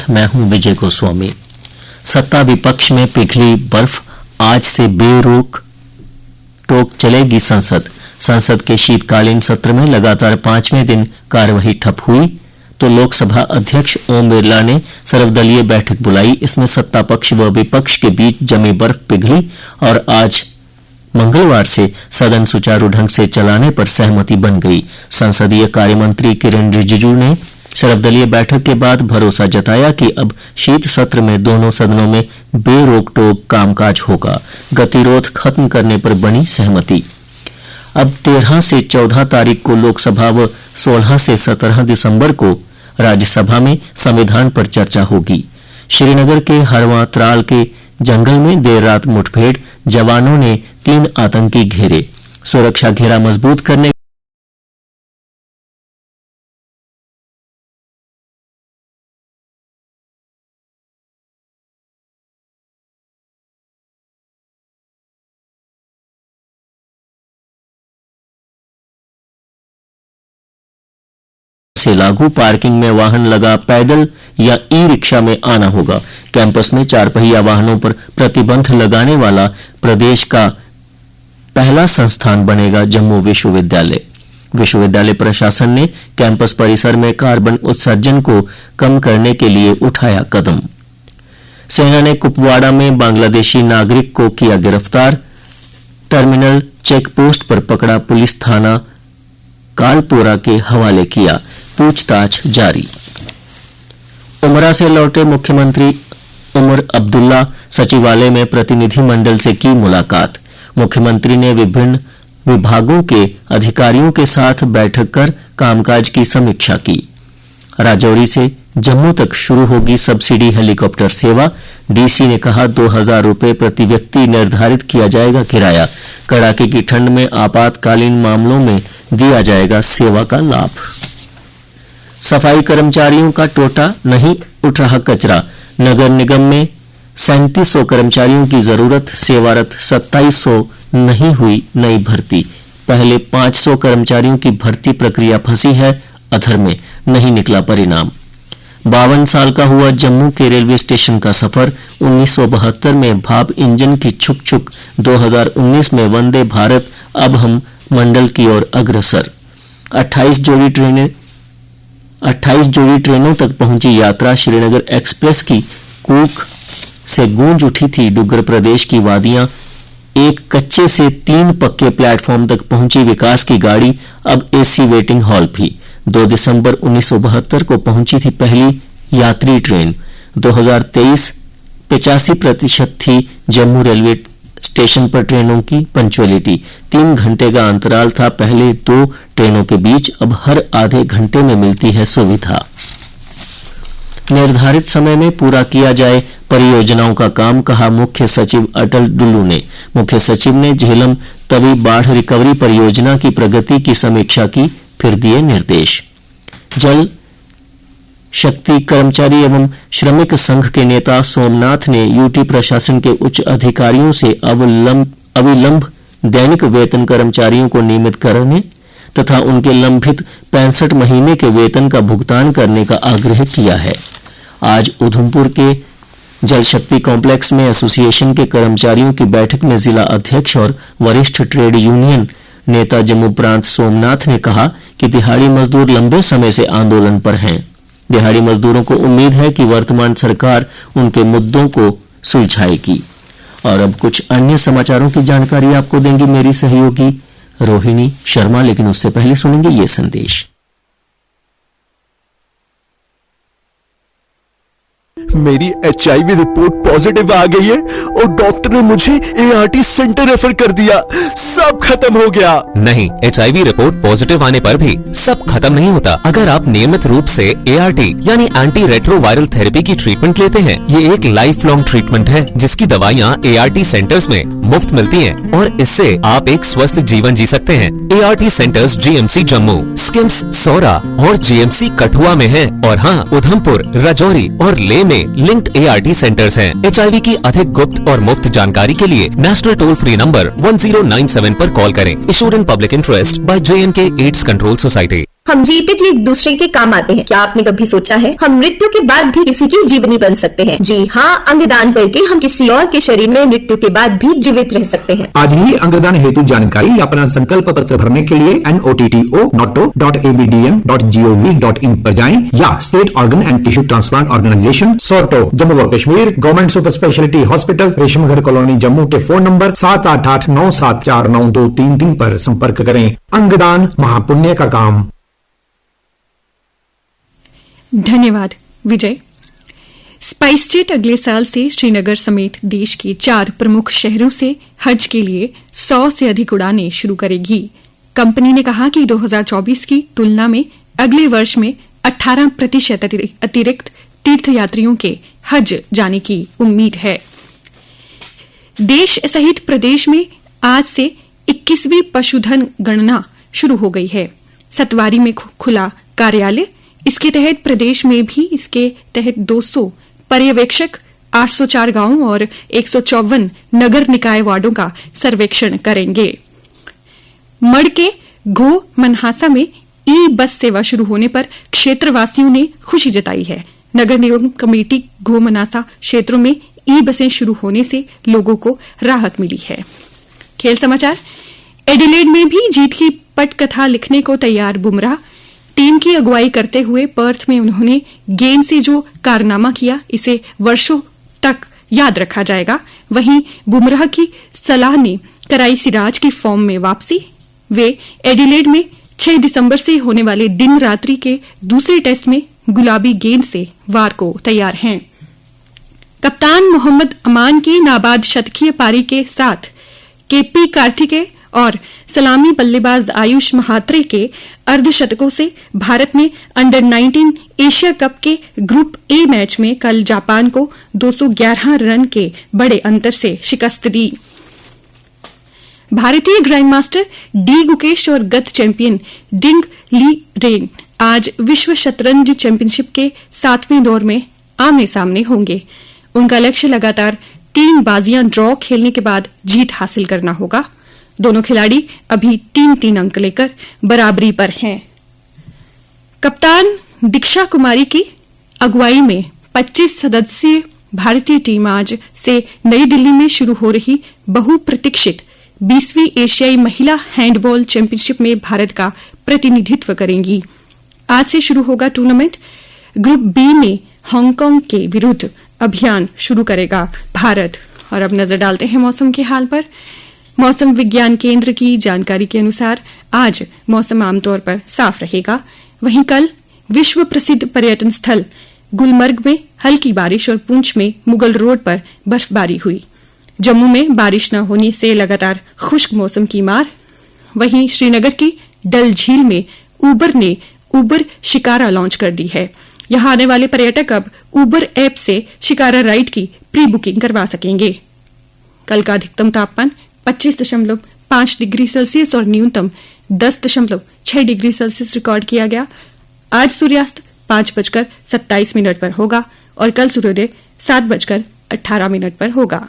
साथ मैं हूं विजय गोस्वामी। सत्ता विपक्ष में पिघली बर्फ, आज से बेरोक टोक चलेगी संसद। संसद के शीतकालीन सत्र में लगातार 5वें दिन कार्यवाही ठप हुई तो लोकसभा अध्यक्ष ओम बिरला ने सर्वदलीय बैठक बुलाई। इसमें सत्ता पक्ष व विपक्ष के बीच जमी बर्फ पिघली और आज मंगलवार से सदन सुचारू ढंग से चलाने पर सहमति बन गई। संसदीय कार्य मंत्री किरण रिजिजू ने सर्वदलीय बैठक के बाद भरोसा जताया कि अब शीत सत्र में दोनों सदनों में बेरोक-टोक कामकाज होगा। गतिरोध खत्म करने पर बनी सहमति। अब 13 से 14 तारीख को लोकसभा व 16 से 17 दिसंबर को राज्यसभा में संविधान पर चर्चा होगी। श्रीनगर के हरवा त्राल के जंगल में देर रात मुठभेड़, जवानों ने 3 आतंकी घेरे। सुरक्षा घेरा मजबूत करने से लागू पार्किंग में वाहन लगा पैदल या ई रिक्शा में आना होगा। कैंपस में 4 पहिया वाहनों पर प्रतिबंध लगाने वाला प्रदेश का पहला संस्थान बनेगा जम्मू विश्वविद्यालय। विश्वविद्यालय प्रशासन ने कैंपस परिसर में कार्बन उत्सर्जन को कम करने के लिए उठाया कदम। सेना ने कुपवाड़ा में बांग्लादेशी नागरिक को किया गिरफ्तार। टर्मिनल चेक पोस्ट पर पकड़ा, पुलिस थाना कालपोरा के हवाले किया, पूछताछ जारी। उमरा से लौटे मुख्यमंत्री उमर अब्दुल्ला सचिवालय में प्रतिनिधिमंडल से की मुलाकात। मुख्यमंत्री ने विभिन्न विभागों के अधिकारियों के साथ बैठक कर कामकाज की समीक्षा की। राजौरी से जम्मू तक शुरू होगी सब्सिडी हेलीकॉप्टर सेवा। डीसी ने कहा 2000 रुपये प्रति व्यक्ति निर्धारित किया जाएगा किराया। कड़ाके की ठंड में आपातकालीन मामलों में दिया जाएगा सेवा का लाभ। सफाई कर्मचारियों का टोटा, नहीं उठ रहा कचरा। नगर निगम में 3700 कर्मचारियों की जरूरत, सेवारत 2700, नहीं हुई नई भर्ती। पहले 500 कर्मचारियों की भर्ती प्रक्रिया फंसी है, अधर में नहीं निकला परिणाम। 52 साल का हुआ जम्मू के रेलवे स्टेशन का सफर। 1972 में भाप इंजन की छुक छुक, 2019 में वंदे भारत, अब हम मंडल की ओर अग्रसर। 28 जोड़ी ट्रेनों तक पहुंची यात्रा। श्रीनगर एक्सप्रेस की कूक से गूंज उठी थी डुग्गर प्रदेश की वादियां। एक कच्चे से 3 पक्के प्लेटफॉर्म तक पहुंची विकास की गाड़ी, अब एसी वेटिंग हॉल भी। 2 दिसंबर 1972 को पहुंची थी पहली यात्री ट्रेन। 2023 85% थी जम्मू रेलवे स्टेशन पर ट्रेनों की पंक्चुअलिटी। 3 घंटे का अंतराल था पहले 2 ट्रेनों के बीच, अब हर आधे घंटे में मिलती है सुविधा। निर्धारित समय में पूरा किया जाए परियोजनाओं का काम, कहा मुख्य सचिव अटल डुल्लू ने। मुख्य सचिव ने झेलम तवी बाढ़ रिकवरी परियोजना की प्रगति की समीक्षा की, फिर दिए निर्देश। जल शक्ति कर्मचारी एवं श्रमिक संघ के नेता सोमनाथ ने यूटी प्रशासन के उच्च अधिकारियों से अविलंब दैनिक वेतन कर्मचारियों को नियमित करने तथा उनके लंबित 65 महीने के वेतन का भुगतान करने का आग्रह किया है। आज उधमपुर के जल शक्ति कॉम्प्लेक्स में एसोसिएशन के कर्मचारियों की बैठक में जिला अध्यक्ष और वरिष्ठ ट्रेड यूनियन नेता जम्मू प्रांत सोमनाथ ने कहा कि दिहाड़ी मजदूर लंबे समय से आंदोलन पर हैं। दिहाड़ी मजदूरों को उम्मीद है कि वर्तमान सरकार उनके मुद्दों को सुलझाएगी। और अब कुछ अन्य समाचारों की जानकारी आपको देंगी मेरी सहयोगी रोहिणी शर्मा, लेकिन उससे पहले सुनेंगे ये संदेश। मेरी HIV रिपोर्ट पॉजिटिव आ गई है और डॉक्टर ने मुझे ART सेंटर रेफर कर दिया। सब खत्म हो गया। नहीं, HIV रिपोर्ट पॉजिटिव आने पर भी सब खत्म नहीं होता। अगर आप नियमित रूप से ART यानी एंटी रेट्रोवायरल थेरेपी की ट्रीटमेंट लेते हैं, ये एक लाइफ लॉन्ग ट्रीटमेंट है जिसकी दवाइयाँ ART सेंटर्स में मुफ्त मिलती हैं और इससे आप एक स्वस्थ जीवन जी सकते हैं। ART centres GMC Jammu, SKIMS Soura और GMC कठुआ में है और हाँ, उधमपुर, राजौरी और ले में लिंक्ड ART सेंटर्स हैं। HIV की अधिक गुप्त और मुफ्त जानकारी के लिए नेशनल टोल फ्री नंबर 1097 पर कॉल करें। Issued in public interest by JNK AIDS control society. हम जीते जी एक दूसरे के काम आते हैं। क्या आपने कभी सोचा है हम मृत्यु के बाद भी किसी की जीवनी बन सकते हैं? जी हाँ, अंगदान करके हम किसी और के शरीर में मृत्यु के बाद भी जीवित रह सकते हैं। आज ही अंगदान हेतु जानकारी या अपना संकल्प पत्र भरने के लिए NOTTO.abdm.gov.in पर जाएं या state organ and tissue transplant organisation SOTTO Jammu और Kashmir government super speciality hospital Reshamghar colony Jammu के फोन नंबर 7889749233 पर संपर्क करें। अंगदान महापुण्य का काम। धन्यवाद विजय। स्पाइसजेट अगले साल से श्रीनगर समेत देश के 4 प्रमुख शहरों से हज के लिए 100 से अधिक उड़ानें शुरू करेगी। कंपनी ने कहा कि 2024 की तुलना में अगले वर्ष में 18% अतिरिक्त तीर्थयात्रियों के हज जाने की उम्मीद है। देश सहित प्रदेश में आज से 21वीं पशुधन गणना शुरू हो गई है। सतवारी में खुला कार्यालय। इसके तहत प्रदेश में भी इसके तहत 200 पर्यवेक्षक 804 गांवों और 154 नगर निकाय वार्डों का सर्वेक्षण करेंगे। मड़ के घो मनहासा में ई बस सेवा शुरू होने पर क्षेत्रवासियों ने खुशी जताई है। नगर निगम कमेटी घो मनहासा क्षेत्रों में ई बसें शुरू होने से लोगों को राहत मिली है। खेल समाचार। एडिलेड में भी जीत की पटकथा लिखने को तैयार बुमराह। टीम की अगुवाई करते हुए पर्थ में उन्होंने गेंद से जो कारनामा किया इसे वर्षों तक याद रखा जाएगा। वहीं बुमराह की सलाह ने कराई सिराज की फॉर्म में वापसी। वे एडिलेड में 6 दिसंबर से होने वाले दिन रात्रि के दूसरे टेस्ट में गुलाबी गेंद से वार को तैयार हैं। कप्तान मोहम्मद अमान की नाबाद शतकीय पारी के साथ केपी कार्तिकेय और सलामी बल्लेबाज आयुष महात्रे के अर्धशतकों से भारत ने अंडर 19 एशिया कप के ग्रुप ए मैच में कल जापान को 211 रन के बड़े अंतर से शिकस्त दी। भारतीय ग्रैंडमास्टर डी गुकेश और गत चैंपियन डिंग ली रेन आज विश्व शतरंज चैंपियनशिप के 7वें दौर में आमने सामने होंगे। उनका लक्ष्य लगातार 3 बाजियां ड्रॉ खेलने के बाद जीत हासिल करना होगा। दोनों खिलाड़ी अभी 3-3 अंक लेकर बराबरी पर हैं। कप्तान दीक्षा कुमारी की अगुवाई में 25 सदस्यीय भारतीय टीम आज से नई दिल्ली में शुरू हो रही बहुप्रतीक्षित 20वीं एशियाई महिला हैंडबॉल चैंपियनशिप में भारत का प्रतिनिधित्व करेंगी। आज से शुरू होगा टूर्नामेंट। ग्रुप बी में हांगकांग के विरुद्ध अभियान शुरू करेगा भारत। और अब नजर डालते हैं मौसम के हाल पर। मौसम विज्ञान केंद्र की जानकारी के अनुसार आज मौसम आमतौर पर साफ रहेगा। वहीं कल विश्व प्रसिद्ध पर्यटन स्थल गुलमर्ग में हल्की बारिश और पुंछ में मुगल रोड पर बर्फबारी हुई। जम्मू में बारिश न होने से लगातार खुश्क मौसम की मार। वहीं श्रीनगर की डल झील में उबर ने उबर शिकारा लॉन्च कर दी है। यहां आने वाले पर्यटक अब उबर ऐप से शिकारा राइड की प्री बुकिंग करवा सकेंगे। कल का अधिकतम तापमान 25.5 डिग्री सेल्सियस और न्यूनतम 10.6 डिग्री सेल्सियस रिकॉर्ड किया गया। आज सूर्यास्त 5:27 पर होगा और कल सूर्योदय 7:18 पर होगा।